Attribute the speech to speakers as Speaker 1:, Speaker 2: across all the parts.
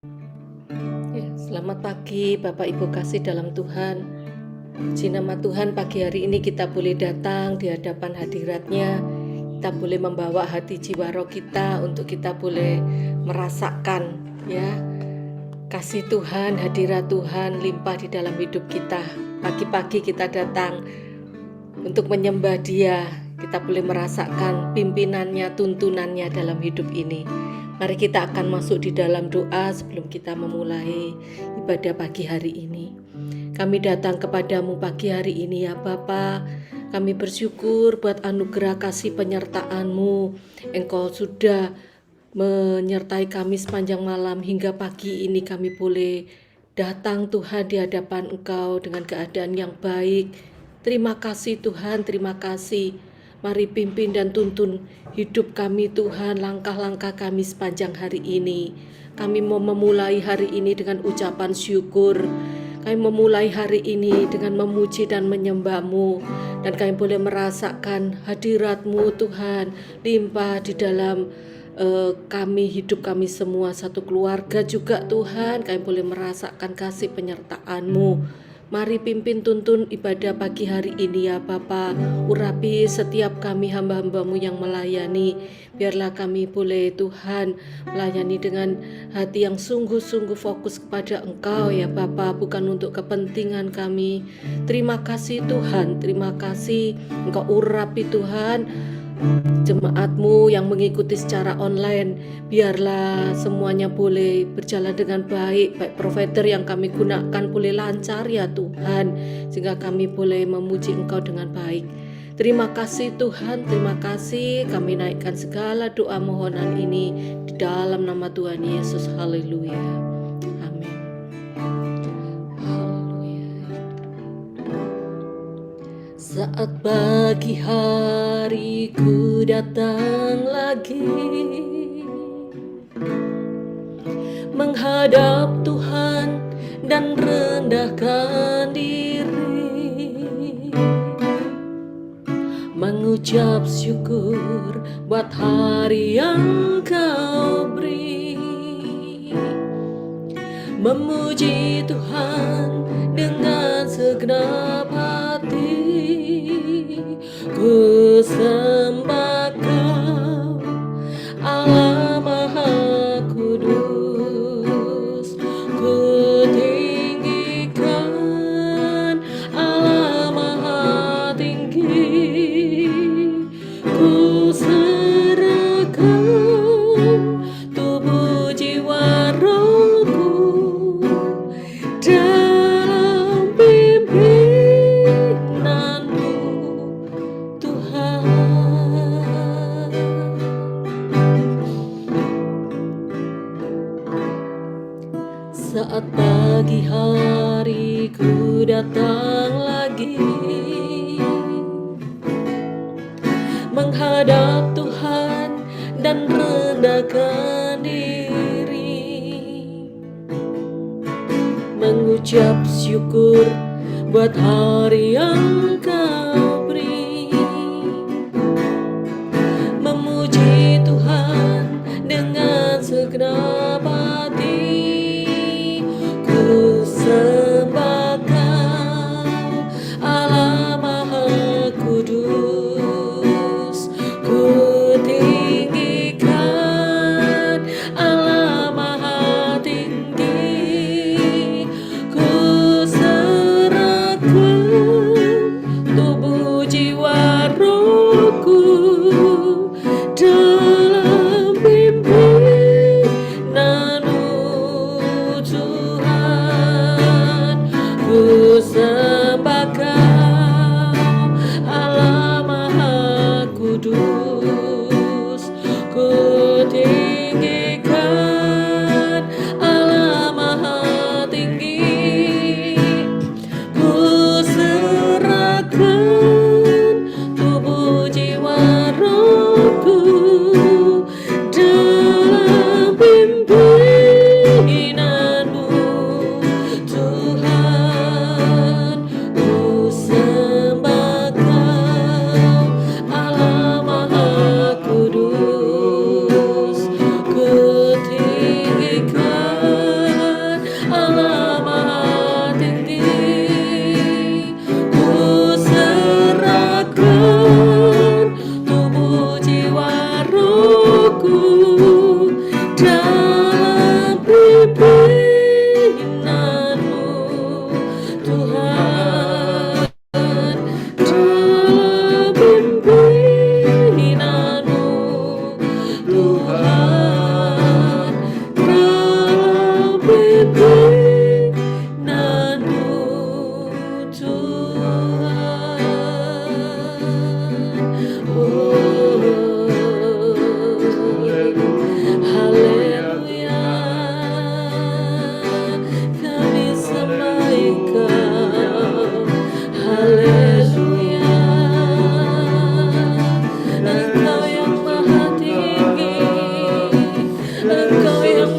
Speaker 1: Ya, selamat pagi Bapak Ibu kasih dalam Tuhan. Puji nama Tuhan, pagi hari ini kita boleh datang di hadapan hadirat-Nya. Kita boleh membawa hati jiwa roh kita untuk kita boleh merasakan ya kasih Tuhan, hadirat Tuhan limpah di dalam hidup kita. Pagi-pagi kita datang untuk menyembah Dia. Kita boleh merasakan pimpinannya, tuntunannya dalam hidup ini. Mari kita akan masuk di dalam doa sebelum kita memulai ibadah pagi hari ini. Kami datang kepadamu pagi hari ini ya Bapa. Kami bersyukur buat anugerah kasih penyertaan-Mu. Engkau sudah menyertai kami sepanjang malam hingga pagi ini kami boleh datang Tuhan di hadapan Engkau dengan keadaan yang baik. Terima kasih Tuhan, terima kasih. Mari pimpin dan tuntun hidup kami Tuhan, langkah-langkah kami sepanjang hari ini. Kami mau memulai hari ini dengan ucapan syukur. Kami memulai hari ini dengan memuji dan menyembah-Mu. Dan kami boleh merasakan hadirat-Mu Tuhan, limpah di dalam kami, hidup kami semua, satu keluarga juga Tuhan. Kami boleh merasakan kasih penyertaan-Mu. Mari pimpin tuntun ibadah pagi hari ini ya Bapa. Urapi setiap kami hamba-hamba-Mu yang melayani. Biarlah kami boleh Tuhan melayani dengan hati yang sungguh-sungguh fokus kepada Engkau ya Bapa, bukan untuk kepentingan kami. Terima kasih Tuhan, terima kasih Engkau urapi Tuhan jemaat-Mu yang mengikuti secara online. Biarlah semuanya boleh berjalan dengan baik, baik provider yang kami gunakan boleh lancar ya Tuhan, sehingga kami boleh memuji Engkau dengan baik. Terima kasih Tuhan, terima kasih. Kami naikkan segala doa mohonan ini di dalam nama Tuhan Yesus. Haleluya. Amin. Saat pagi hari ku datang lagi menghadap Tuhan dan rendahkan diri, mengucap syukur buat hari yang Kau beri, memuji Tuhan dengan segenap hati. Ku sembah Kau, Allah Maha Kudus. Ku tinggikan Allah Maha Tinggi. Ku serahkan tubuh jiwa rohku dalam pimpinanmu Tuhan. Saat pagi hari ku datang lagi menghadap Tuhan dan rendahkan diri, mengucap syukur buat hari yang Kau beri, memuji Tuhan dengan segenap hati. Ku sembah Kau, Allah Maha Kudus. Ku tinggikan Allah Maha Tinggi. Ku serahkan tubuh jiwa rohku dalam pimpinanmu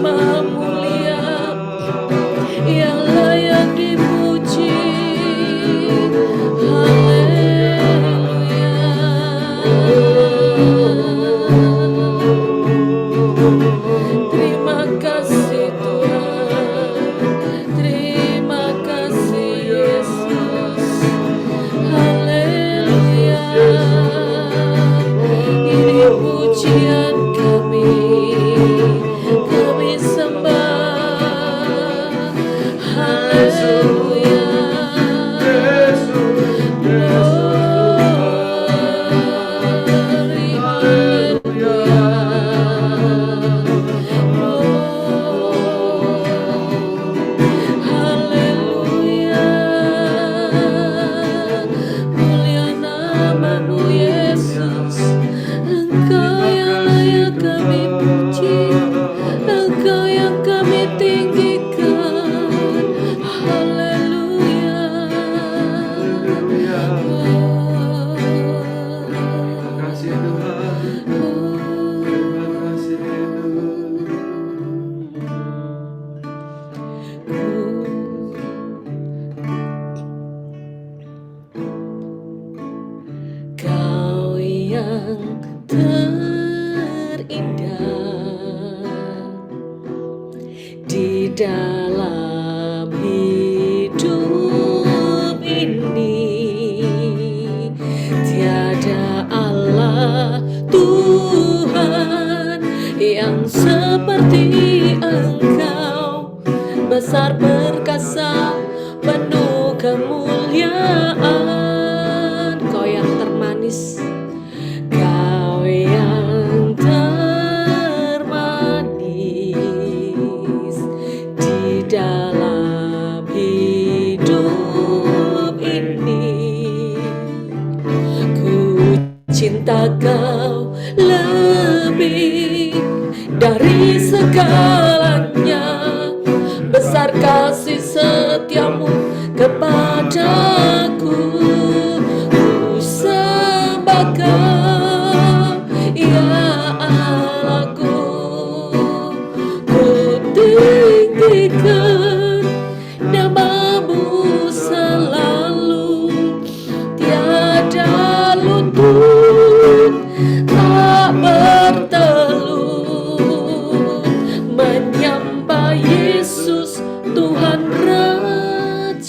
Speaker 1: Maha Mulia, yang layak dipuji. Terima kasih Tuhan, terima kasih Yesus. Haleluya, ini pujian kami sembah. Haleluya. Kau yang terindah di dalam hidup ini, tiada Allah Tuhan yang seperti Engkau, besar perkasa, penuh kemuliaan. Kau yang termanis, Kau yang termanis di dalam hidup ini. Ku cinta Kau lebih dari segalanya, besar kasih setiamu kepadaku. Ku sembah Kau, ya Allahku. Ku tinggikan namamu selalu, tiada lutut tak bertelut, menyembah Yesus Tuhan Rajaku.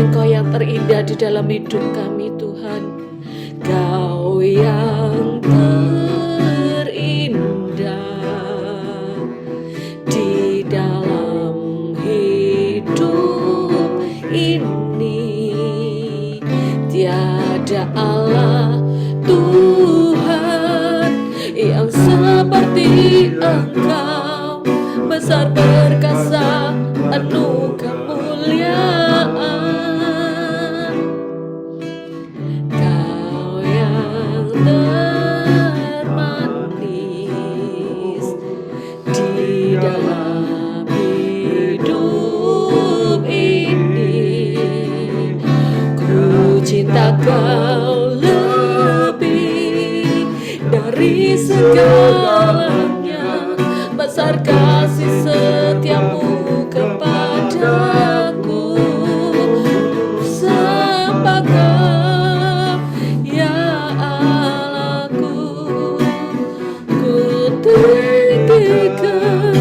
Speaker 1: Engkau yang terindah di dalam hidup kami Tuhan, Kau yang terindah di dalam hidup ini, tiada Allah Tuhan yang seperti Engkau, besar perkasa, penuh kemuliaan. Kau yang termanis di dalam hidup ini. Ku cinta Kau lebih dari segalanya, besar kasih setiamu kepadaku. Ku sembah Kau, ya Allahku. Ku tinggikan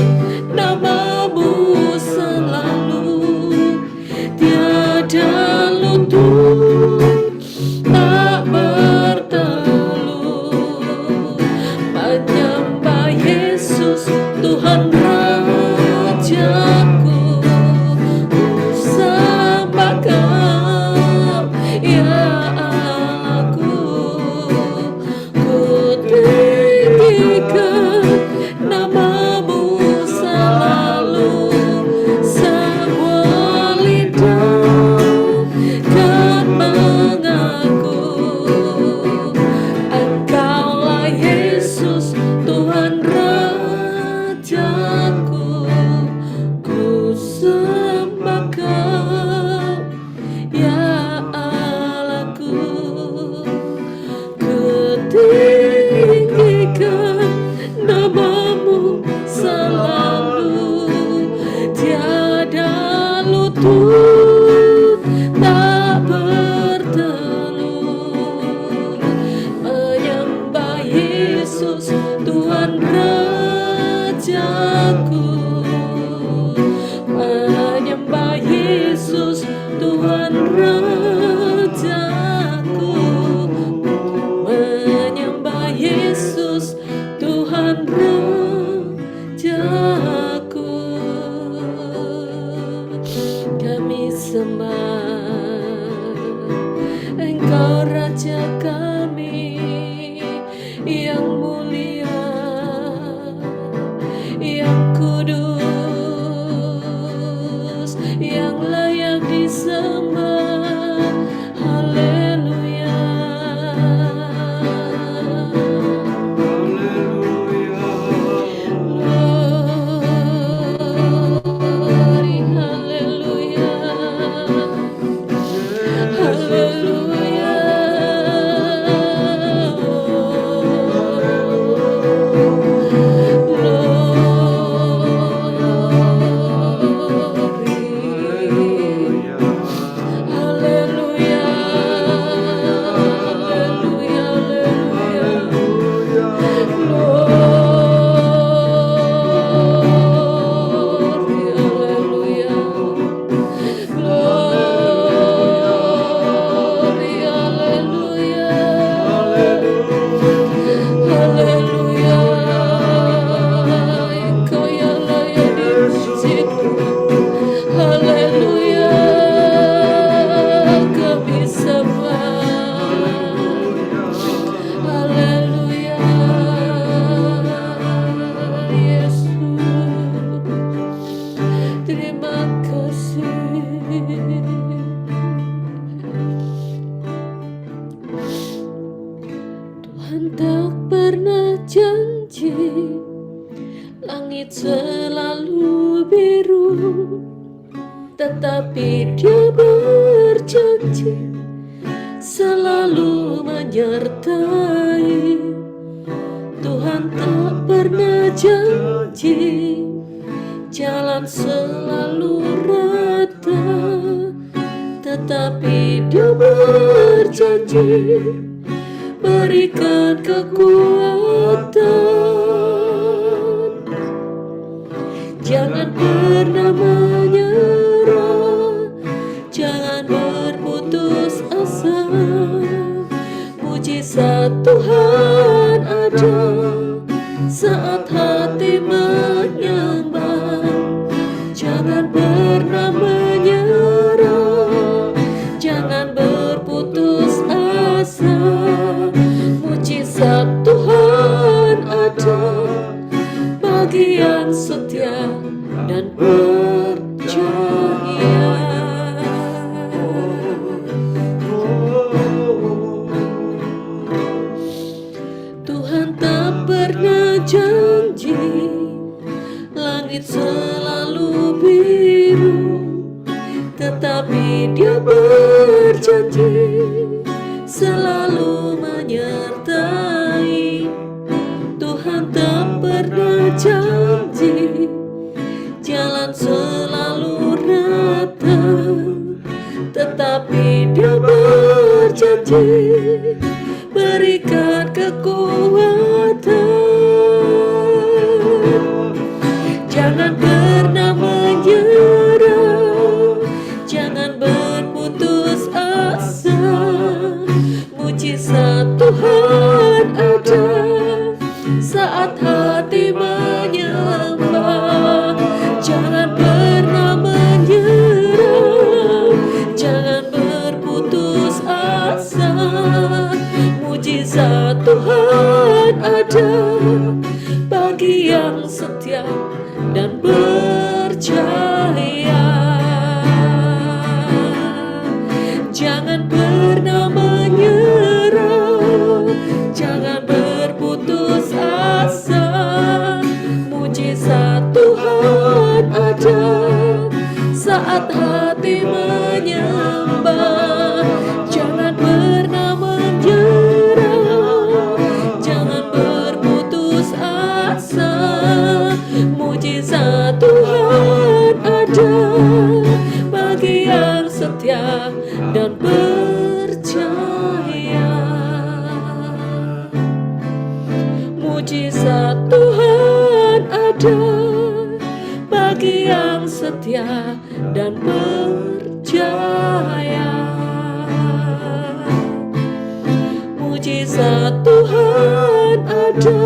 Speaker 1: namamu selalu, tiada lutut tak bertelut, menyembah Yesus Tuhan Raja. Aku menyembah Yesus Tuhan Rajaku, menyembah Yesus Tuhan Rajaku. Kami sembah Engkau Raja kami yang mulia, yang kudus, yang layak disembah. Haleluya, glory, haleluya, haleluya. Tuhan tak pernah janji langit selalu biru, tetapi Dia berjanji selalu menyertai. Tuhan tak pernah janji jalan selalu rata, tetapi Dia berjanji berikan kekuatan. Jangan pernah menyerah, jangan berputus asa. Mujizat Tuhan ada saat hati menyembah. Jangan pernah menyerah, jangan berputus asa. Mujizat Tuhan ada bagi yang setia dan percaya. Tuhan tak pernah janji langit selalu biru, tetapi Dia berjanji selalu menyertai. Tuhan tak pernah janji jalan selalu rata, tetapi Dia berjanji berikan kekuatan. Jangan pernah menyerah, jangan berputus asa. Mujizat Tuhan ada saat hati menyembah. Jangan pernah menyerah, jangan berputus asa. Mujizat Tuhan ada bagi yang setia dan percaya. Jangan pernah menyerah, jangan berputus asa. Mujizat Tuhan ada saat hati menyembah. Jangan pernah menyerah, jangan berputus asa. Mujizat Tuhan ada bagi yang setia dan percaya. Mujizat Tuhan ada bagi yang setia dan percaya. Mujizat Tuhan ada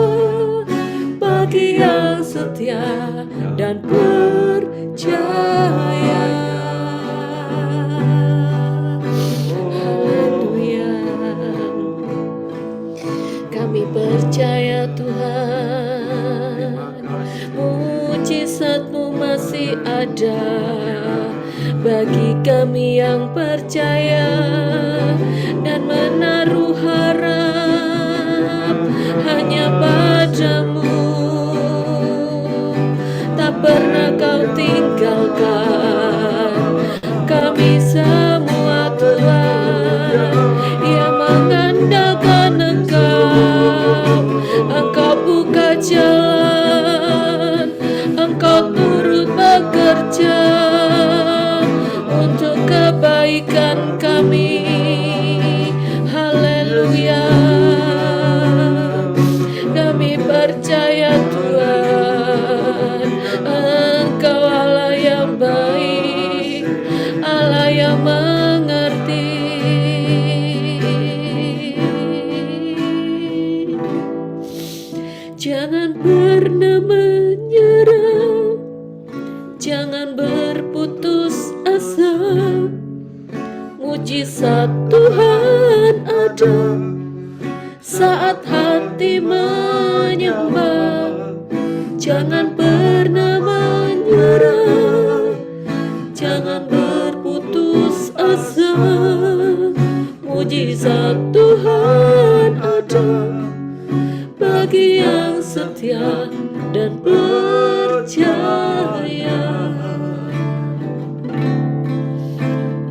Speaker 1: bagi yang setia dan percaya. Haleluya. Kami percaya Tuhan, mujizat-Mu masih ada bagi kami yang percaya dan menaruh harap hanya padamu. Tak pernah Kau tinggalkan kami semua Tuhan, yang mengandalkan Engkau buka jalan, Engkau turut bekerja untuk kebaikan kami. Haleluya. Kami percaya Tuhan, Engkau Allah yang baik, Allah yang mengerti. Jangan pernah menyerah, jangan berputus asa. Mujizat Tuhan ada saat hati menyembah. Jangan pernah menyerah, jangan berputus asa. Mujizat Tuhan ada bagi yang setia dan percaya.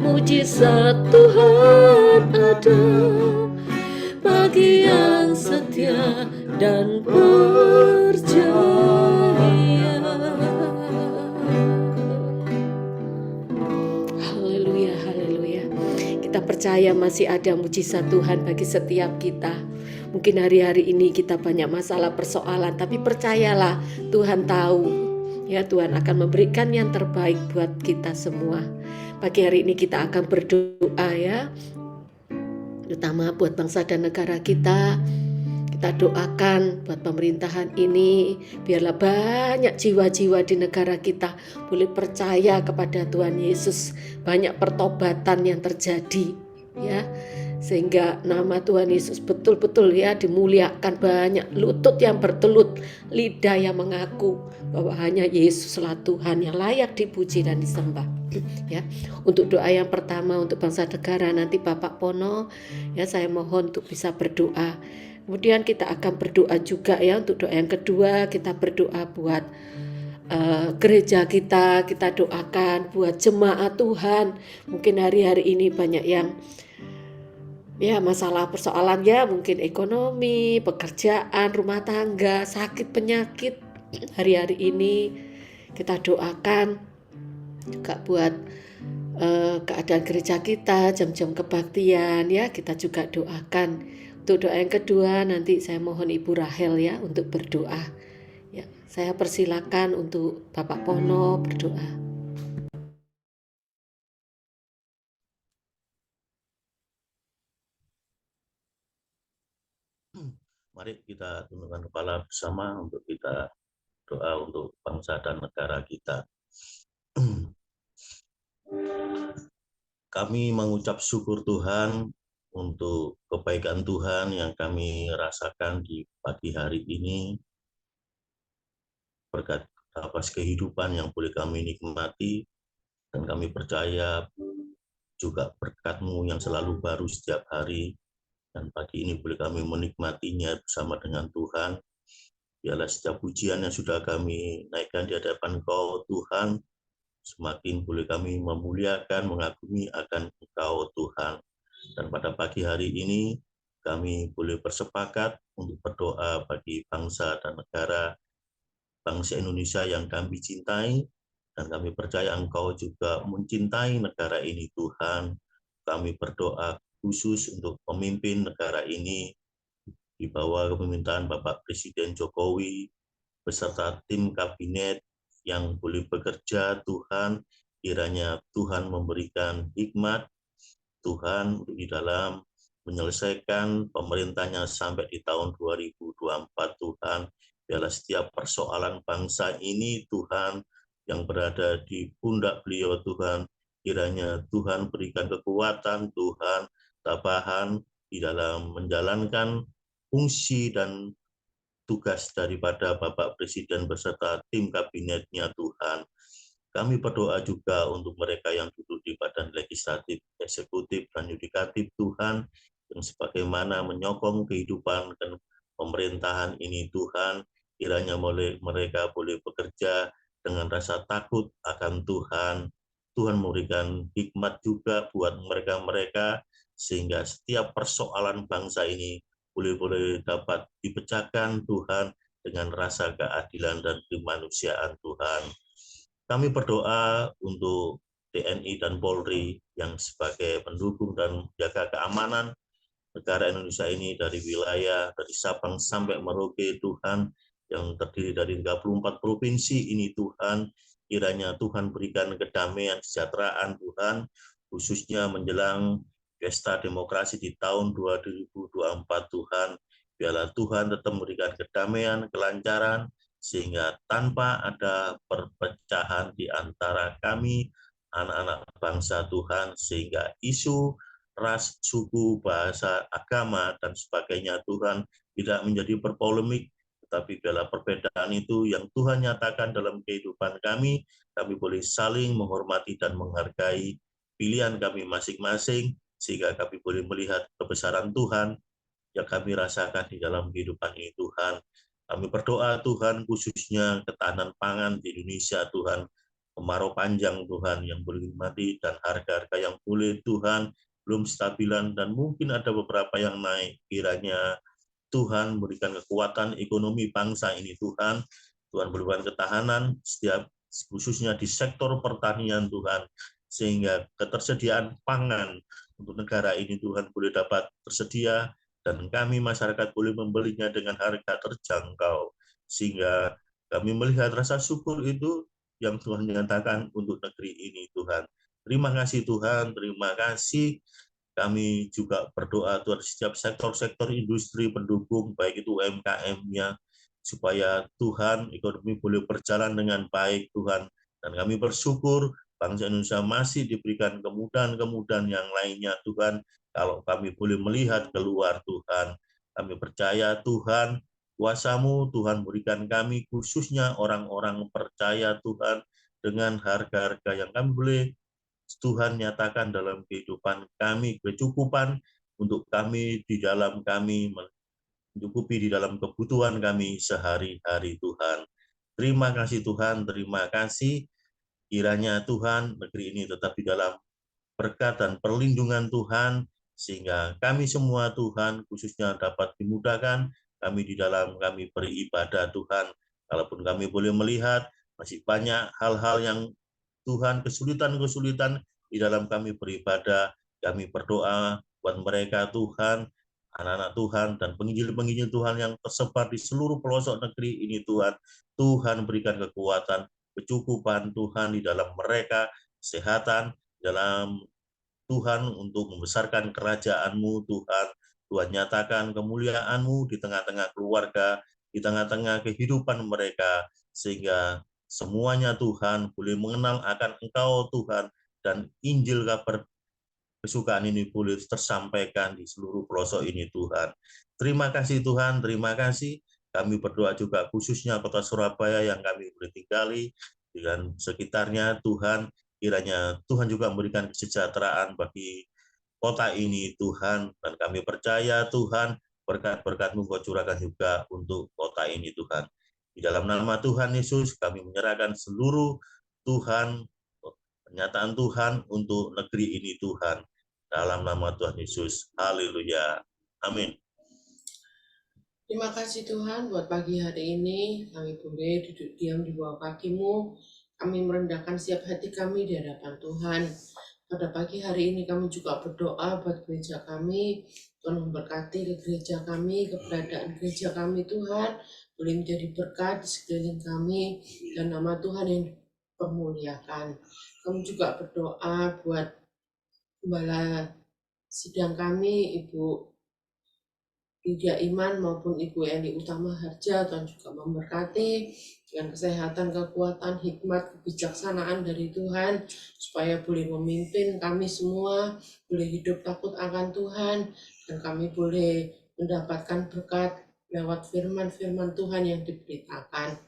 Speaker 1: Mujizat Tuhan ada bagi yang setia dan percaya. Haleluya, haleluya. Kita percaya masih ada mujizat Tuhan bagi setiap kita. Mungkin hari-hari ini kita banyak masalah, persoalan, tapi percayalah Tuhan tahu. Ya, Tuhan akan memberikan yang terbaik buat kita semua. Pagi hari ini kita akan berdoa ya, terutama buat bangsa dan negara kita. Kita doakan buat pemerintahan ini, biarlah banyak jiwa-jiwa di negara kita boleh percaya kepada Tuhan Yesus, banyak pertobatan yang terjadi ya, sehingga nama Tuhan Yesus betul-betul ya dimuliakan, banyak lutut yang bertelut, lidah yang mengaku bahwa hanya Yesuslah Tuhan yang layak dipuji dan disembah. Ya, untuk doa yang pertama untuk bangsa negara, nanti Bapak Pono ya saya mohon untuk bisa berdoa. Kemudian kita akan berdoa juga ya untuk doa yang kedua, kita berdoa buat gereja kita doakan buat jemaat Tuhan. Mungkin hari-hari ini banyak yang ya masalah persoalan ya, mungkin ekonomi, pekerjaan, rumah tangga, sakit, penyakit. Hari-hari ini kita doakan juga buat keadaan gereja kita, jam-jam kebaktian ya, kita juga doakan. Untuk doa yang kedua nanti saya mohon Ibu Rahel ya untuk berdoa. Ya, saya persilakan untuk Bapak Pono berdoa.
Speaker 2: Mari kita tundukkan kepala bersama untuk kita doa untuk bangsa dan negara kita. Kami mengucap syukur Tuhan untuk kebaikan Tuhan yang kami rasakan di pagi hari ini, berkat atas kehidupan yang boleh kami nikmati, dan kami percaya juga berkat-Mu yang selalu baru setiap hari, dan pagi ini boleh kami menikmatinya bersama dengan Tuhan. Biarlah setiap pujian yang sudah kami naikkan di hadapan Engkau Tuhan, semakin boleh kami memuliakan, mengagumi akan Engkau Tuhan. Dan pada pagi hari ini kami boleh bersepakat untuk berdoa bagi bangsa dan negara, bangsa Indonesia yang kami cintai, dan kami percaya Engkau juga mencintai negara ini Tuhan. Kami berdoa khusus untuk pemimpin negara ini di bawah kepemimpinan Bapak Presiden Jokowi beserta tim kabinet, yang boleh bekerja, Tuhan, kiranya Tuhan memberikan hikmat, Tuhan, di dalam menyelesaikan pemerintahnya sampai di tahun 2024, Tuhan. Biarlah setiap persoalan bangsa ini, Tuhan, yang berada di pundak beliau, Tuhan, kiranya Tuhan berikan kekuatan, Tuhan, tabahan di dalam menjalankan fungsi dan tugas daripada Bapak Presiden beserta tim kabinetnya, Tuhan. Kami berdoa juga untuk mereka yang duduk di badan legislatif, eksekutif, dan yudikatif, Tuhan, yang sebagaimana menyokong kehidupan dan pemerintahan ini, Tuhan, kiranya mereka boleh bekerja dengan rasa takut akan Tuhan. Tuhan memberikan hikmat juga buat mereka-mereka, sehingga setiap persoalan bangsa ini boleh dapat dipecahkan, Tuhan, dengan rasa keadilan dan kemanusiaan, Tuhan. Kami berdoa untuk TNI dan Polri yang sebagai pendukung dan jaga keamanan negara Indonesia ini dari wilayah dari Sabang sampai Merauke, Tuhan, yang terdiri dari 34 provinsi ini, Tuhan, kiranya Tuhan berikan kedamaian, kesejahteraan, Tuhan, khususnya menjelang pesta demokrasi di tahun 2024, Tuhan. Biarlah Tuhan tetap memberikan kedamaian, kelancaran, sehingga tanpa ada perpecahan di antara kami, anak-anak bangsa, Tuhan, sehingga isu ras, suku, bahasa, agama, dan sebagainya, Tuhan, tidak menjadi berpolemik, tetapi biarlah perbedaan itu yang Tuhan nyatakan dalam kehidupan kami boleh saling menghormati dan menghargai pilihan kami masing-masing, sehingga kami boleh melihat kebesaran Tuhan yang kami rasakan di dalam kehidupan ini, Tuhan. Kami berdoa, Tuhan, khususnya ketahanan pangan di Indonesia, Tuhan, kemarau panjang, Tuhan, yang boleh mati, dan harga-harga yang boleh, Tuhan, belum stabilan, dan mungkin ada beberapa yang naik. Kiranya Tuhan berikan kekuatan ekonomi bangsa ini, Tuhan. Tuhan berikan ketahanan setiap khususnya di sektor pertanian, Tuhan, sehingga ketersediaan pangan untuk negara ini, Tuhan, boleh dapat tersedia, dan kami masyarakat boleh membelinya dengan harga terjangkau, sehingga kami melihat rasa syukur itu yang Tuhan nyatakan untuk negeri ini, Tuhan. Terima kasih, Tuhan, terima kasih. Kami juga berdoa Tuhan setiap sektor-sektor industri pendukung, baik itu UMKM-nya, supaya Tuhan ekonomi boleh berjalan dengan baik, Tuhan. Dan kami bersyukur bangsa Indonesia masih diberikan kemudahan-kemudahan yang lainnya, Tuhan. Kalau kami boleh melihat keluar, Tuhan. Kami percaya, Tuhan, kuasa-Mu, Tuhan, berikan kami, khususnya orang-orang percaya, Tuhan, dengan harga-harga yang kami boleh Tuhan nyatakan dalam kehidupan kami, kecukupan untuk kami di dalam kami, mencukupi di dalam kebutuhan kami sehari-hari, Tuhan. Terima kasih, Tuhan, terima kasih. Kiranya Tuhan, negeri ini tetap di dalam berkat dan perlindungan Tuhan, sehingga kami semua, Tuhan, khususnya dapat dimudahkan kami di dalam kami beribadah, Tuhan. Kalaupun kami boleh melihat masih banyak hal-hal yang Tuhan, kesulitan-kesulitan di dalam kami beribadah, kami berdoa buat mereka, Tuhan, anak-anak Tuhan, dan penginjil-penginjil Tuhan yang tersebar di seluruh pelosok negeri ini, Tuhan. Tuhan berikan kekuatan, kecukupan, Tuhan, di dalam mereka, kesehatan, dalam Tuhan, untuk membesarkan kerajaan-Mu, Tuhan. Tuhan nyatakan kemuliaan-Mu di tengah-tengah keluarga, di tengah-tengah kehidupan mereka, sehingga semuanya, Tuhan, boleh mengenal akan Engkau, Tuhan, dan Injil kabar kesukaan ini boleh tersampaikan di seluruh pelosok ini, Tuhan. Terima kasih, Tuhan, terima kasih. Kami berdoa juga khususnya kota Surabaya yang kami boleh tinggali, dengan sekitarnya, Tuhan, kiranya Tuhan juga memberikan kesejahteraan bagi kota ini, Tuhan, dan kami percaya, Tuhan, berkat-berkat-Mu Kau curahkan juga untuk kota ini, Tuhan. Di dalam nama Tuhan Yesus, kami menyerahkan seluruh, Tuhan, pernyataan Tuhan untuk negeri ini, Tuhan. Dalam nama Tuhan Yesus. Haleluya. Amin.
Speaker 3: Terima kasih Tuhan buat pagi hari ini. Kami boleh duduk diam di bawah kaki-Mu. Kami merendahkan siap hati kami di hadapan Tuhan. Pada pagi hari ini kami juga berdoa buat gereja kami, Tuhan memberkati ke gereja kami, keberadaan gereja kami Tuhan, boleh menjadi berkat di sekeliling kami, dan nama Tuhan yang dipermuliakan. Kami juga berdoa buat gembala sidang kami, Ibu Lydia Iman maupun Ibu Eli Utama Harja. Tuhan juga memberkati dengan kesehatan, kekuatan, hikmat, kebijaksanaan dari Tuhan, supaya boleh memimpin kami semua, boleh hidup takut akan Tuhan, dan kami boleh mendapatkan berkat lewat firman-firman Tuhan yang diberitakan.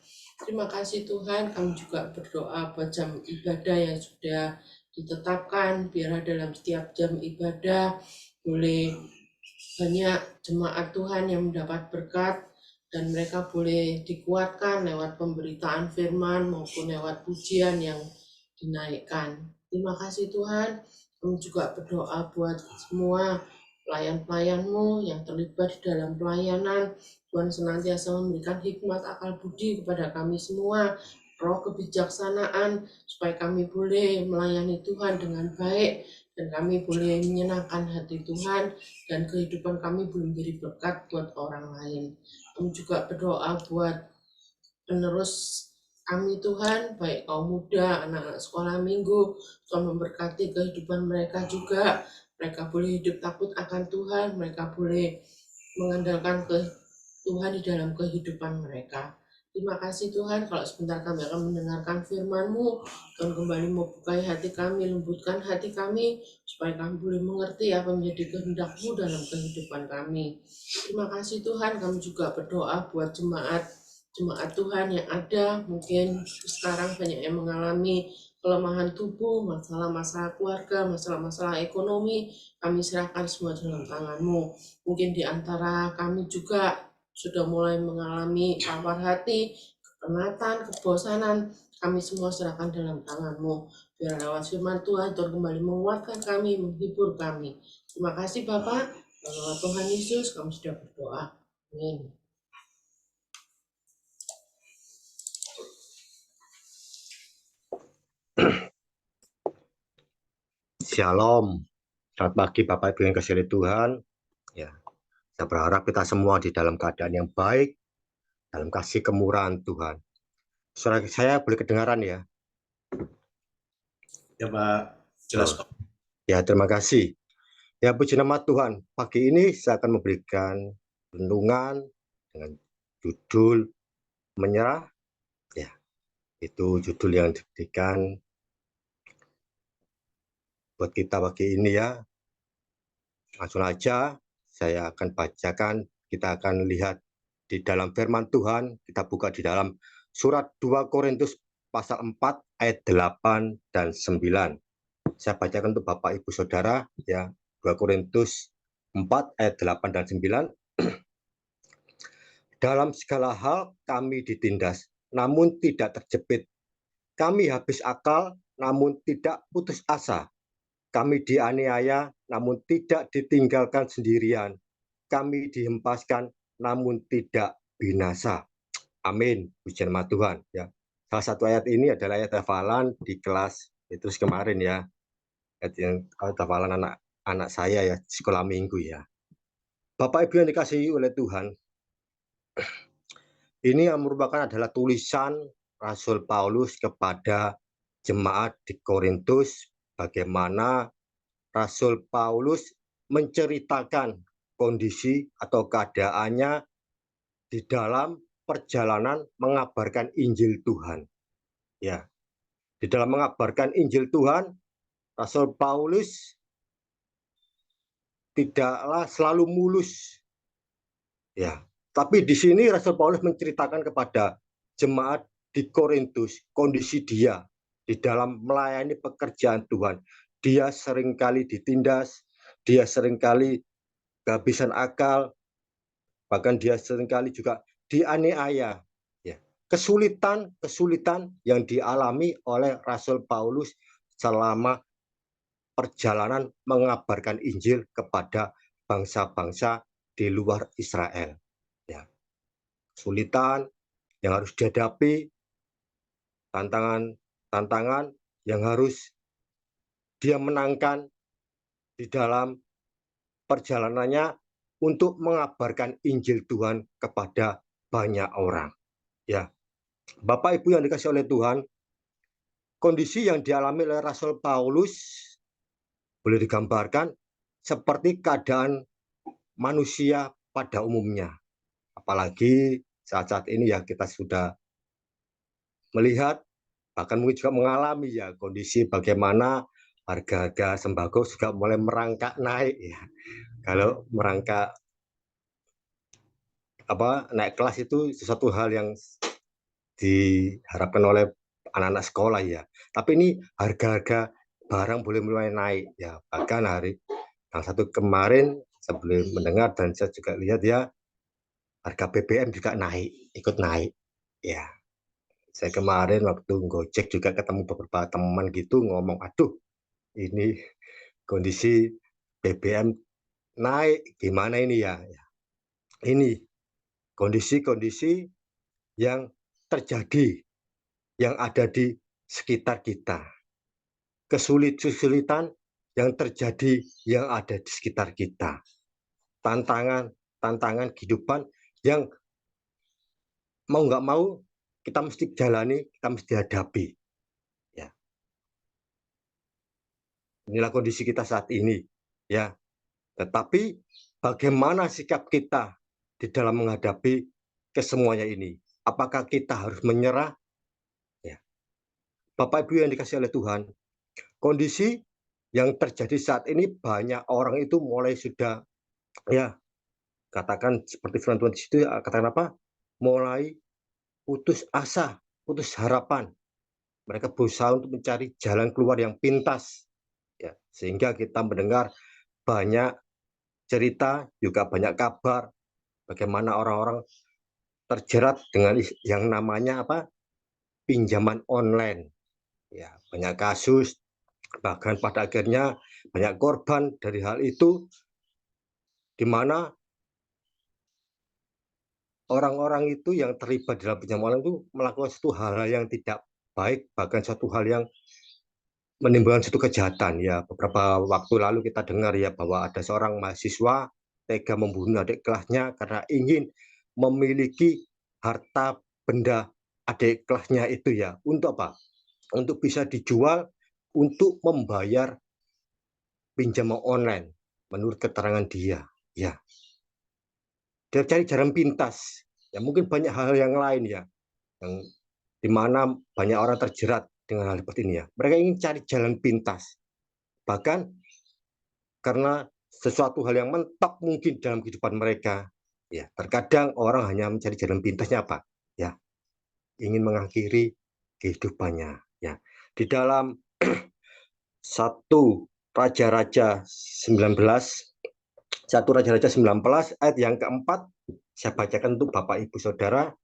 Speaker 3: Terima kasih Tuhan, kami juga berdoa buat jam ibadah yang sudah ditetapkan, biar dalam setiap jam ibadah boleh banyak jemaat Tuhan yang mendapat berkat, dan mereka boleh dikuatkan lewat pemberitaan firman maupun lewat pujian yang dinaikkan. Terima kasih Tuhan. Kami juga berdoa buat semua pelayan-pelayan-Mu yang terlibat di dalam pelayanan. Tuhan senantiasa memberikan hikmat akal budi kepada kami semua, roh kebijaksanaan, supaya kami boleh melayani Tuhan dengan baik, dan kami boleh menyenangkan hati Tuhan, dan kehidupan kami belum menjadi berkat buat orang lain. Kami juga berdoa buat penerus kami Tuhan, baik kaum muda, anak-anak sekolah minggu. Tuhan memberkati kehidupan mereka juga. Mereka boleh hidup takut akan Tuhan, mereka boleh mengandalkan Tuhan di dalam kehidupan mereka. Terima kasih Tuhan, kalau sebentar kami akan mendengarkan firman-Mu. Tuhan kembali membukai hati kami, lembutkan hati kami, supaya kami boleh mengerti apa menjadi kehendak-Mu dalam kehidupan kami. Terima kasih Tuhan, kami juga berdoa buat jemaat Tuhan yang ada. Mungkin sekarang banyak yang mengalami kelemahan tubuh, masalah-masalah keluarga, masalah-masalah ekonomi. Kami serahkan semua dalam tangan-Mu. Mungkin di antara kami juga sudah mulai mengalami lapar hati, kepenatan, kebosanan. Kami semua serahkan dalam tangan-Mu. Biar lewat firman Tuhan, Tuhan kembali menguatkan kami, menghibur kami. Terima kasih Bapak. Dalam Tuhan Yesus kami sudah berdoa. Amin.
Speaker 4: Shalom, selamat pagi Bapak Ibu yang kasih Tuhan. Ya, saya berharap kita semua di dalam keadaan yang baik, dalam kasih kemurahan Tuhan. Suara saya boleh kedengaran ya?
Speaker 2: Ya Pak, jelas kok.
Speaker 4: Ya, terima kasih. Ya, puji nama Tuhan. Pagi ini saya akan memberikan renungan dengan judul Menyerah. Ya, itu judul yang diberikan buat kita pagi ini ya. Langsung aja saya akan bacakan, kita akan lihat di dalam firman Tuhan. Kita buka di dalam surat 2 Korintus pasal 4 ayat 8 dan 9. Saya bacakan untuk Bapak Ibu Saudara ya, 2 Korintus 4 ayat 8 dan 9. Dalam segala hal kami ditindas, namun tidak terjepit. Kami habis akal, namun tidak putus asa. Kami dianiaya, namun tidak ditinggalkan sendirian. Kami dihempaskan, namun tidak binasa. Amin. Puji nama Tuhan. Ya. Salah satu ayat ini adalah ayat hafalan di kelas itu kemarin ya. Ayat hafalan anak saya ya, sekolah minggu ya. Bapak Ibu yang dikasihi oleh Tuhan, ini yang merupakan adalah tulisan Rasul Paulus kepada jemaat di Korintus, bagaimana Rasul Paulus menceritakan kondisi atau keadaannya di dalam perjalanan mengabarkan Injil Tuhan. Ya, di dalam mengabarkan Injil Tuhan, Rasul Paulus tidaklah selalu mulus. Ya, tapi di sini Rasul Paulus menceritakan kepada jemaat di Korintus kondisi dia di dalam melayani pekerjaan Tuhan. Dia seringkali ditindas, dia seringkali kehabisan akal, bahkan dia seringkali juga dianiaya. Ya. Kesulitan yang dialami oleh Rasul Paulus selama perjalanan mengabarkan Injil kepada bangsa-bangsa di luar Israel. Ya. Kesulitan yang harus dihadapi, tantangan yang harus dia menangkan di dalam perjalanannya untuk mengabarkan Injil Tuhan kepada banyak orang. Ya, Bapak Ibu yang dikasihi oleh Tuhan, kondisi yang dialami oleh Rasul Paulus boleh digambarkan seperti keadaan manusia pada umumnya. Apalagi saat-saat ini ya kita sudah melihat, bahkan mungkin juga mengalami ya kondisi bagaimana harga-harga sembako juga mulai merangkak naik ya. Kalau merangkak naik kelas itu sesuatu hal yang diharapkan oleh anak-anak sekolah ya. Tapi ini harga-harga barang boleh mulai naik ya. Bahkan hari yang satu kemarin sebelum mendengar dan saya juga lihat ya, harga BBM juga naik, ikut naik. Ya, saya kemarin waktu Gojek juga ketemu beberapa teman gitu ngomong, aduh ini kondisi BBM naik, gimana ini ya? Ini kondisi-kondisi yang terjadi, yang ada di sekitar kita. Kesulitan yang terjadi yang ada di sekitar kita. Tantangan kehidupan yang mau nggak mau kita mesti jalani, kita mesti hadapi. Ya. Inilah kondisi kita saat ini. Ya. Tetapi bagaimana sikap kita di dalam menghadapi kesemuanya ini? Apakah kita harus menyerah? Ya. Bapak Ibu yang dikasihi oleh Tuhan, kondisi yang terjadi saat ini banyak orang itu mulai sudah ya katakan seperti firman Tuhan di situ katakan apa? Mulai putus asa, putus harapan. Mereka berusaha untuk mencari jalan keluar yang pintas. Ya, sehingga kita mendengar banyak cerita, juga banyak kabar bagaimana orang-orang terjerat dengan yang namanya apa? Pinjaman online. Ya, banyak kasus, bahkan pada akhirnya banyak korban dari hal itu, di mana orang-orang itu yang terlibat dalam pinjaman online itu melakukan suatu hal yang tidak baik, bahkan suatu hal yang menimbulkan suatu kejahatan. Ya, beberapa waktu lalu kita dengar ya bahwa ada seorang mahasiswa tega membunuh adik kelasnya karena ingin memiliki harta benda adik kelasnya itu ya. Untuk apa? Untuk bisa dijual untuk membayar pinjaman online menurut keterangan dia. Ya, dia cari jalan pintas. Ya, mungkin banyak hal yang lain ya, yang di mana banyak orang terjerat dengan hal seperti ini ya. Mereka ingin cari jalan pintas. Bahkan karena sesuatu hal yang mentok mungkin dalam kehidupan mereka. Ya, terkadang orang hanya mencari jalan pintasnya apa? Ya, ingin mengakhiri kehidupannya. Ya, di dalam 1 Raja-Raja 19, 1 Raja-Raja 19 ayat yang keempat, saya bacakan untuk Bapak Ibu Saudara.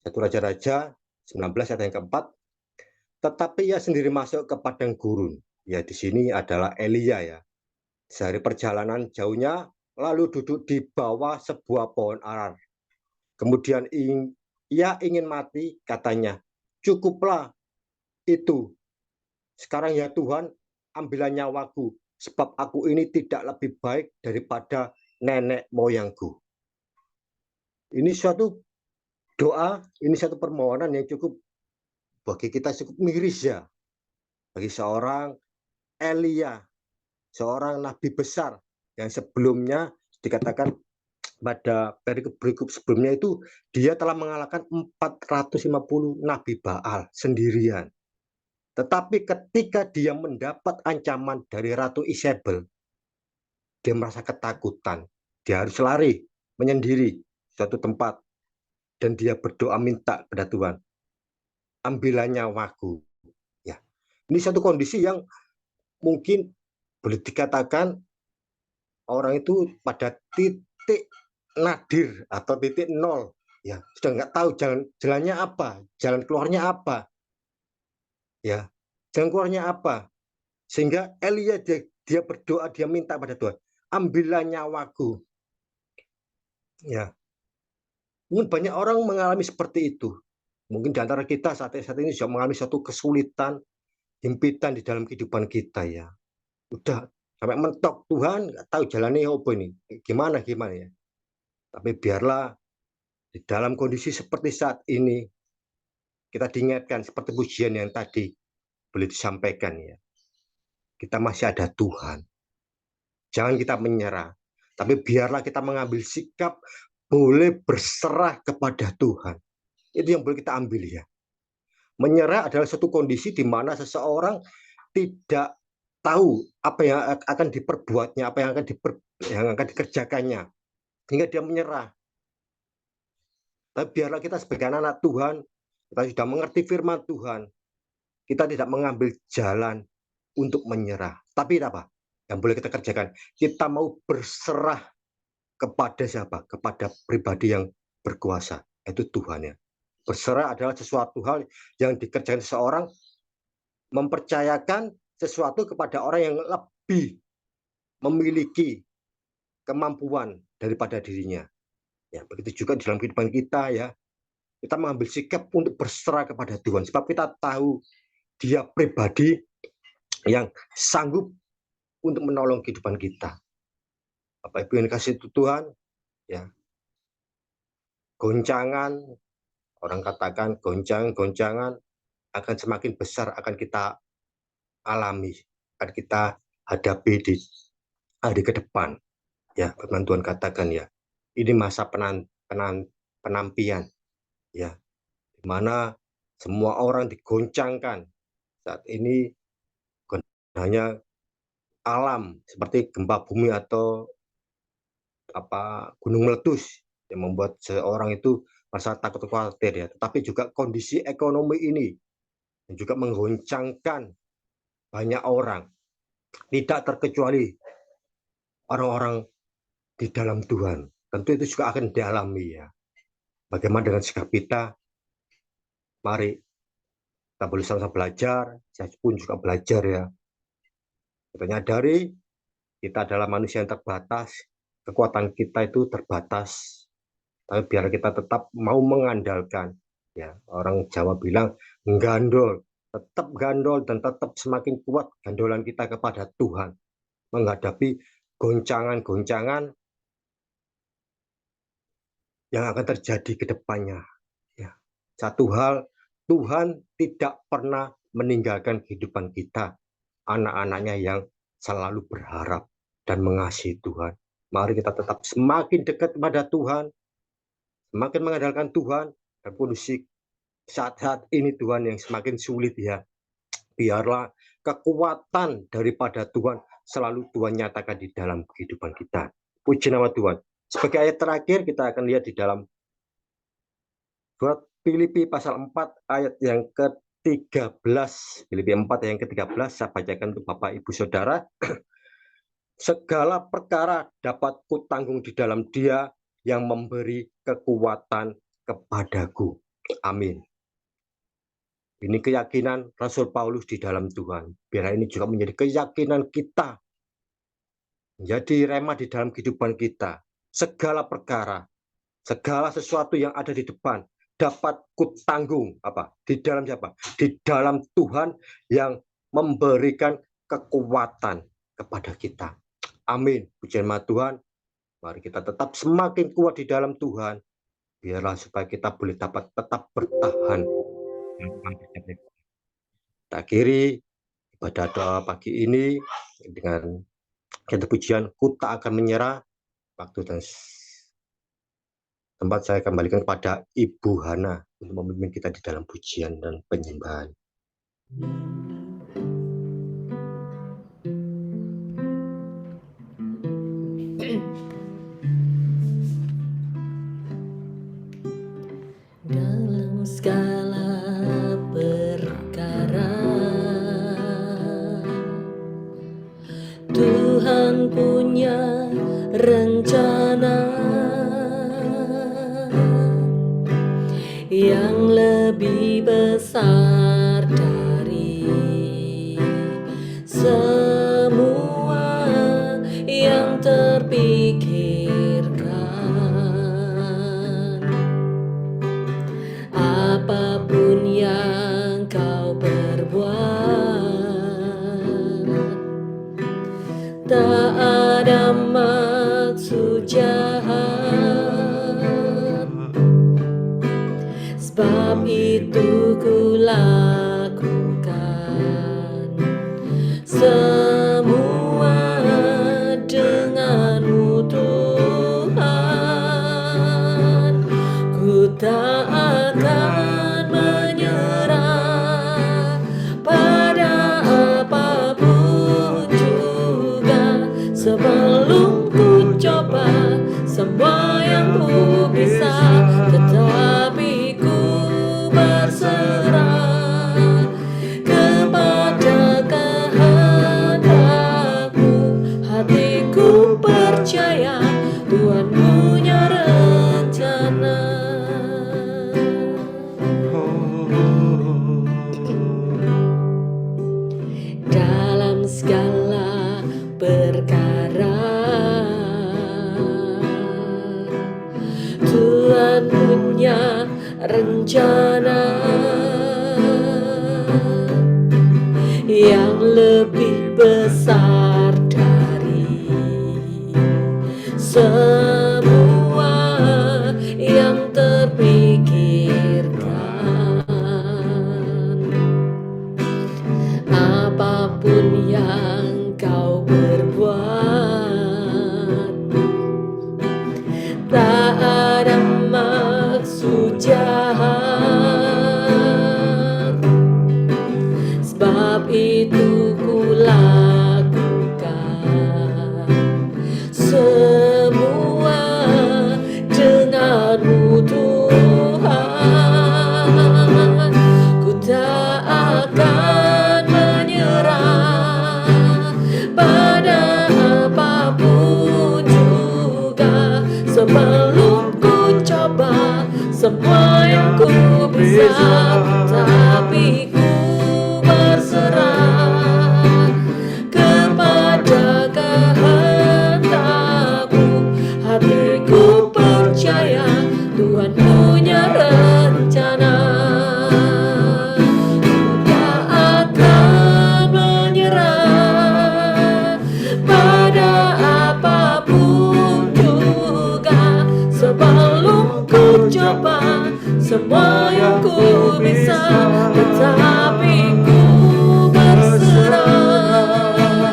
Speaker 4: 1 Raja-Raja 19 ayat yang keempat. Tetapi ia sendiri masuk ke padang gurun. Ya, di sini adalah Elia ya. Sehari perjalanan jauhnya, lalu duduk di bawah sebuah pohon arar. Kemudian ia ingin mati, katanya, cukuplah itu. Sekarang ya Tuhan, ambillah nyawaku, sebab aku ini tidak lebih baik daripada nenek moyangku. Ini suatu doa, ini satu permohonan yang cukup bagi kita cukup miris ya. Bagi seorang Elia, seorang nabi besar yang sebelumnya dikatakan pada perikop berikut sebelumnya itu dia telah mengalahkan 450 nabi Baal sendirian. Tetapi ketika dia mendapat ancaman dari Ratu Isabel, dia merasa ketakutan. Dia harus lari, menyendiri suatu tempat. Dan dia berdoa minta kepada Tuhan, ambillah nyawaku. Ya. Ini satu kondisi yang mungkin boleh dikatakan orang itu pada titik nadir atau titik nol, ya sudah nggak tahu jalannya apa, jalan keluarnya apa, ya jalan keluarnya apa, sehingga Elia dia berdoa, dia minta pada Tuhan, ambillah nyawaku. Ya, mungkin banyak orang mengalami seperti itu. Mungkin di antara kita saat ini sudah mengalami suatu kesulitan, himpitan di dalam kehidupan kita ya. Udah sampai mentok, Tuhan nggak tahu jalannya apa ini, gimana ya. Tapi biarlah di dalam kondisi seperti saat ini kita diingatkan seperti pujian yang tadi boleh disampaikan ya. Kita masih ada Tuhan. Jangan kita menyerah, tapi biarlah kita mengambil sikap boleh berserah kepada Tuhan. Itu yang boleh kita ambil ya. Menyerah adalah suatu kondisi di mana seseorang tidak tahu apa yang akan diperbuatnya, apa yang akan dikerjakannya, hingga dia menyerah. Tapi biarlah kita sebagai anak Tuhan, kita sudah mengerti firman Tuhan, kita tidak mengambil jalan untuk menyerah. Tapi apa yang boleh kita kerjakan? Kita mau berserah kepada siapa? Kepada pribadi yang berkuasa, itu Tuhan ya. Berserah adalah sesuatu hal yang dikerjakan seseorang, mempercayakan sesuatu kepada orang yang lebih memiliki kemampuan daripada dirinya. Ya, begitu juga dalam kehidupan kita ya. Kita mengambil sikap untuk berserah kepada Tuhan sebab kita tahu Dia pribadi yang sanggup untuk menolong kehidupan kita. Bapak Ibu yang dikasihi Tuhan, ya. Goncangan, orang katakan goncangan akan semakin besar akan kita alami, akan kita hadapi di hari ke depan. Ya, firman Tuhan katakan ya, ini masa penampian, ya, di mana semua orang digoncangkan. Saat ini hanya alam seperti gempa bumi atau gunung meletus yang membuat seorang itu merasa takut khawatir ya. Tetapi juga kondisi ekonomi ini yang juga menggoncangkan banyak orang, tidak terkecuali orang-orang di dalam Tuhan. Tentu itu juga akan dialami ya. Bagaimana dengan sikap kita? Mari kita boleh sama-sama belajar, saya pun juga belajar ya. Kita nyadari kita adalah manusia yang terbatas, kekuatan kita itu terbatas. Tapi biar kita tetap mau mengandalkan. Ya, orang Jawa bilang gandol, tetap gandol dan tetap semakin kuat gandolan kita kepada Tuhan menghadapi goncangan-goncangan yang akan terjadi ke depannya. Ya. Satu hal, Tuhan tidak pernah meninggalkan kehidupan kita, anak-anaknya yang selalu berharap dan mengasihi Tuhan. Mari kita tetap semakin dekat kepada Tuhan, semakin mengandalkan Tuhan, dan kondisi saat-saat ini Tuhan yang semakin sulit ya. Biarlah kekuatan daripada Tuhan selalu Tuhan nyatakan di dalam kehidupan kita. Puji nama Tuhan. Sebagai ayat terakhir kita akan lihat di dalam Filipi pasal 4 ayat yang ke-13. Filipi 4 ayat yang ke-13 saya bacakan untuk Bapak Ibu Saudara. Segala perkara dapat kutanggung di dalam Dia yang memberi kekuatan kepadaku. Amin. Ini keyakinan Rasul Paulus di dalam Tuhan. Biar ini juga menjadi keyakinan kita. Menjadi rema di dalam kehidupan kita. Segala perkara, segala sesuatu yang ada di depan dapat kutanggung di dalam siapa? Di dalam Tuhan yang memberikan kekuatan kepada kita. Amin. Pujian nama Tuhan. Mari kita tetap semakin kuat di dalam Tuhan. Biarlah supaya kita boleh dapat tetap bertahan. Kita akhiri ibadah doa pagi ini dengan kata pujian, ku tak akan menyerah. Waktu dan tempat saya kembalikan kepada Ibu Hana untuk memimpin kita di dalam pujian dan penyembahan.
Speaker 1: Dalam segala perkara Tuhan punya rencana yang lebih besar dari semua yang terpikirkan. Apapun yang kau perbuat, Sebab itu ku lakukan semua denganmu Tuhan. Ku tak akan menyerah pada apapun juga, sebelum ku coba semua yang ku bisa, tetapi ku berserah kepada kehendakmu. Hatiku percaya Tuhan punya rencana. Dalam segala perkara Tuhan punya rencana yang lebih besar dari semua yang terpikirkan. Apapun yang kau berbuat, tak ada maksud jahat. Sebab itu ku lakukan semua denganmu Tuhan. Ku tak akan menyerah pada apapun juga, sebelum ku coba semua yang ku bisa, tapi ku berserah kepada kehendakmu. Hatiku percaya Tuhan punya rencana. Ku tak akan menyerah pada apapun juga, sebelum ku coba semua yang ku bisa, tetapi ku berserah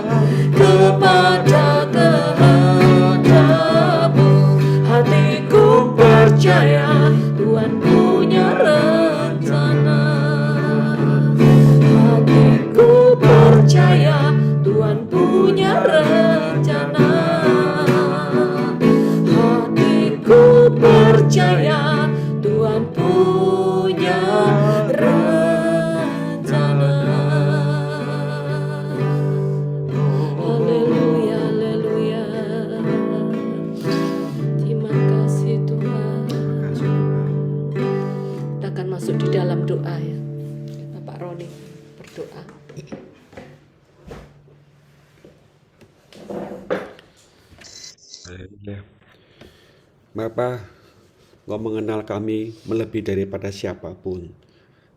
Speaker 1: kepada kehendakmu. Hatiku percaya Tuhan punya rencana. Hatiku percaya Tuhan punya rencana. Hatiku percaya Tuhan punya rencana. Haleluya, haleluya. Terima kasih Tuhan. Kita akan masuk di dalam doa ya. Bapak Roni berdoa.
Speaker 5: Haleluya. Bapa, Engkau mengenal kami melebihi daripada siapapun.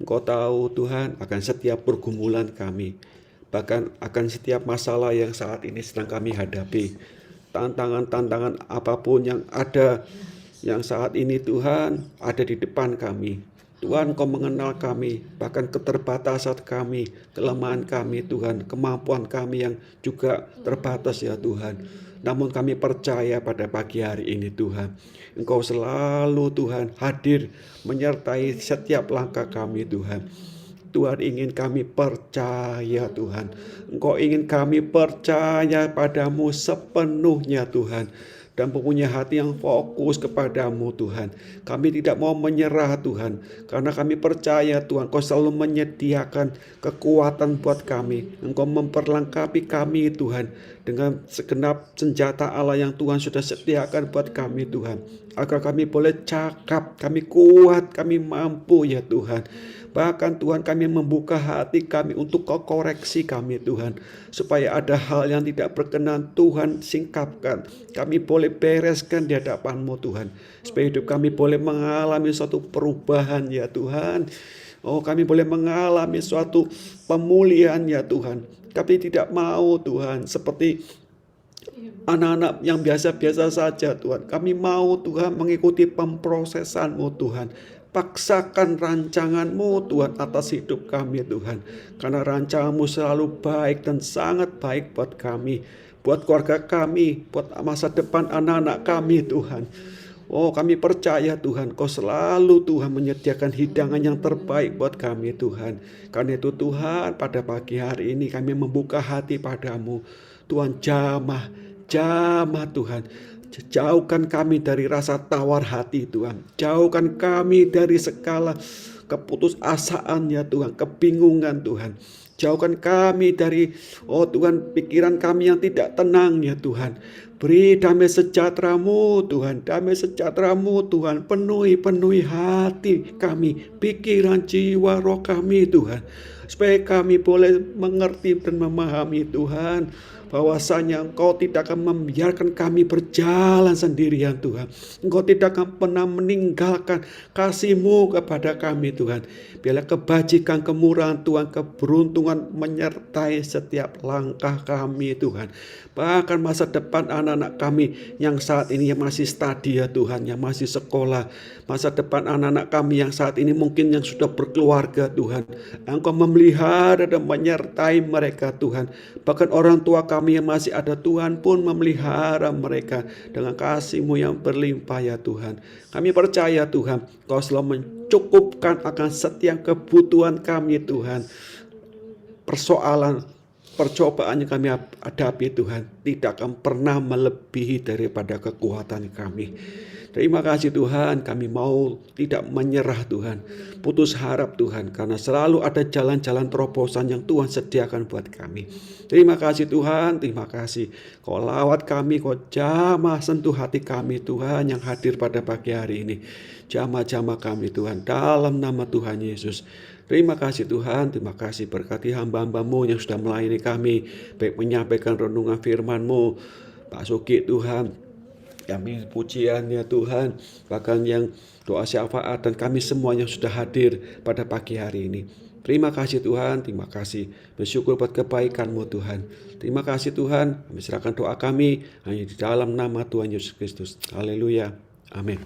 Speaker 5: Engkau tahu Tuhan akan setiap pergumulan kami, bahkan akan setiap masalah yang saat ini sedang kami hadapi. Tantangan-tantangan apapun yang ada, yang saat ini Tuhan ada di depan kami. Tuhan, Engkau mengenal kami, bahkan keterbatasan kami, kelemahan kami Tuhan, kemampuan kami yang juga terbatas ya Tuhan. Namun kami percaya pada pagi hari ini Tuhan, Engkau selalu Tuhan hadir menyertai setiap langkah kami Tuhan. Tuhan ingin kami percaya Tuhan. Engkau ingin kami percaya padamu sepenuhnya Tuhan. Dan mempunyai hati yang fokus kepadamu Tuhan. Kami tidak mau menyerah Tuhan. Karena kami percaya Tuhan, Engkau selalu menyediakan kekuatan buat kami. Engkau memperlengkapi kami Tuhan dengan segenap senjata Allah yang Tuhan sudah sediakan buat kami Tuhan. Agar kami boleh cakap, kami kuat, kami mampu ya Tuhan. Bahkan Tuhan, kami membuka hati kami untuk koreksi kami Tuhan. Supaya ada hal yang tidak berkenan Tuhan singkapkan. Kami boleh bereskan di hadapan-Mu Tuhan. Supaya hidup kami boleh mengalami suatu perubahan ya Tuhan. Oh, kami boleh mengalami suatu pemulihan ya Tuhan. Kami tidak mau Tuhan seperti anak-anak yang biasa-biasa saja Tuhan. Kami mau Tuhan mengikuti pemprosesan-Mu Tuhan. paksakan rancangan-Mu Tuhan atas hidup kami Tuhan. Karena rancangan-Mu selalu baik dan sangat baik buat kami, buat keluarga kami, buat masa depan anak-anak kami Tuhan. Oh, kami percaya Tuhan, Kau selalu Tuhan menyediakan hidangan yang terbaik buat kami Tuhan. Karena itu Tuhan, pada pagi hari ini kami membuka hati padamu. Tuhan, jamah Tuhan. Jauhkan kami dari rasa tawar hati Tuhan. Jauhkan kami dari segala keputusasaan ya Tuhan, kebingungan Tuhan. Jauhkan kami dari, oh Tuhan, pikiran kami yang tidak tenang ya Tuhan. Beri damai sejahtera-Mu Tuhan, damai sejahtera-Mu Tuhan, penuhi hati kami, pikiran, jiwa, roh kami Tuhan. Supaya kami boleh mengerti dan memahami Tuhan, bahwasanya Engkau tidak akan membiarkan kami berjalan sendirian Tuhan. Engkau tidak akan pernah meninggalkan kasih-Mu kepada kami Tuhan. Biarlah kebajikan, kemurahan Tuhan, keberuntungan menyertai setiap langkah kami Tuhan. Bahkan masa depan anak-anak kami yang saat ini yang masih studi ya Tuhan, yang masih sekolah. Masa depan anak-anak kami yang saat ini mungkin yang sudah berkeluarga Tuhan. Engkau memelihara dan menyertai mereka Tuhan. Bahkan orang tua kami yang masih ada Tuhan pun memelihara mereka dengan kasih-Mu yang berlimpah ya Tuhan. Kami percaya Tuhan, Kau selalu mencukupkan akan setiap kebutuhan kami Tuhan. Percobaan yang kami hadapi Tuhan tidak akan pernah melebihi daripada kekuatan kami. Terima kasih Tuhan, kami mau tidak menyerah Tuhan, putus harap Tuhan, karena selalu ada jalan-jalan terobosan yang Tuhan sediakan buat kami. Terima kasih Tuhan, terima kasih. Kau lawat kami, Kau jamah sentuh hati kami Tuhan yang hadir pada pagi hari ini. Jamah-jamah kami Tuhan, dalam nama Tuhan Yesus. Terima kasih Tuhan, terima kasih berkati hamba-hamba-Mu yang sudah melayani kami, baik menyampaikan renungan firman-Mu, Pak Suki Tuhan, kami pujian ya Tuhan, bahkan yang doa syafaat dan kami semua yang sudah hadir pada pagi hari ini. Terima kasih Tuhan, terima kasih. Bersyukur buat kebaikan-Mu Tuhan. Terima kasih Tuhan, kami serahkan doa kami hanya di dalam nama Tuhan Yesus Kristus. Haleluya. Amin.